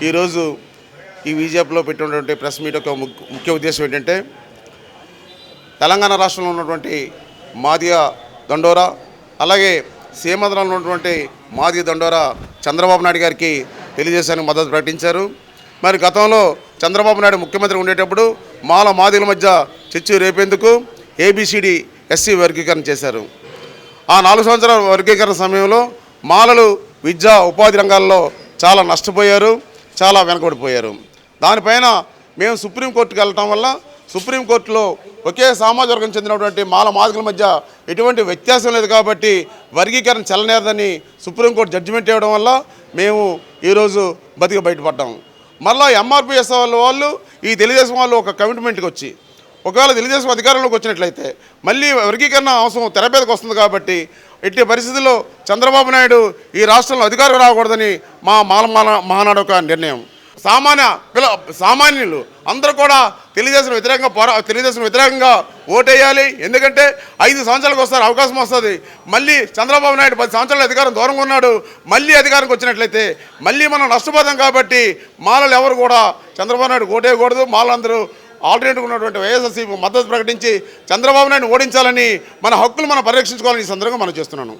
ఈరోజు ఈ బీజేపీలో పెట్టినటువంటి ప్రెస్ మీట్ యొక్క ముఖ్య ఉద్దేశం ఏంటంటే తెలంగాణ రాష్ట్రంలో ఉన్నటువంటి మాదిగ దండోరా అలాగే సీమాంధ్రంలో ఉన్నటువంటి మాదిగ దండోరా చంద్రబాబు నాయుడు గారికి తెలియజేశానికి మద్దతు ప్రకటించారు. మరి గతంలో చంద్రబాబు నాయుడు ముఖ్యమంత్రి ఉండేటప్పుడు మాదిగల మధ్య చర్చ రేపేందుకు ఏబిసిడి ఎస్సీ వర్గీకరణ చేశారు. ఆ 4 సంవత్సరాల వర్గీకరణ సమయంలో మాలలు విద్యా ఉపాధి రంగాల్లో చాలా నష్టపోయారు, చాలా వెనకబడిపోయారు. దానిపైన మేము సుప్రీంకోర్టుకు వెళ్ళటం వల్ల సుప్రీంకోర్టులో ఒకే సామాజిక వర్గం చెందినటువంటి మాదిగల మధ్య ఎటువంటి వ్యత్యాసం లేదు కాబట్టి వర్గీకరణ చెల్లనేరదని సుప్రీంకోర్టు జడ్జిమెంట్ ఇవ్వడం వల్ల మేము ఈరోజు బయటపడ్డాము. మళ్ళీ ఎంఆర్పిఎస్ వాళ్ళు ఈ తెలుగుదేశం వాళ్ళు ఒక కమిట్మెంట్కి వచ్చి ఒకవేళ తెలుగుదేశం అధికారంలోకి వచ్చినట్లయితే మళ్ళీ వర్గీకరణ అవసరం తెర మీదకి వస్తుంది కాబట్టి ఎట్టి పరిస్థితుల్లో చంద్రబాబు నాయుడు ఈ రాష్ట్రంలో అధికారం రాకూడదని మా మహానాడు ఒక నిర్ణయం. సామాన్యులు అందరూ కూడా తెలుగుదేశం వ్యతిరేకంగా ఓటేయాలి. ఎందుకంటే 5 సంవత్సరాలకు వస్తారు, అవకాశం వస్తుంది. మళ్ళీ చంద్రబాబు నాయుడు 10 సంవత్సరాల అధికారం దూరంగా ఉన్నాడు. మళ్ళీ అధికారంకి వచ్చినట్లయితే మళ్ళీ మనం నష్టపోతాం కాబట్టి మాలలు ఎవరు కూడా చంద్రబాబు నాయుడు ఓటేయకూడదు. మాలందరూ ఆల్టర్నేటివ్ ఉన్నటువంటి వైఎస్ఆర్సీపీ మద్దతు ప్రకటించి చంద్రబాబు నాయుడు ఓడించాలని మన హక్కులు మనం పరిరక్షించుకోవాలని ఈ సందర్భంగా మనం చేస్తున్నాను.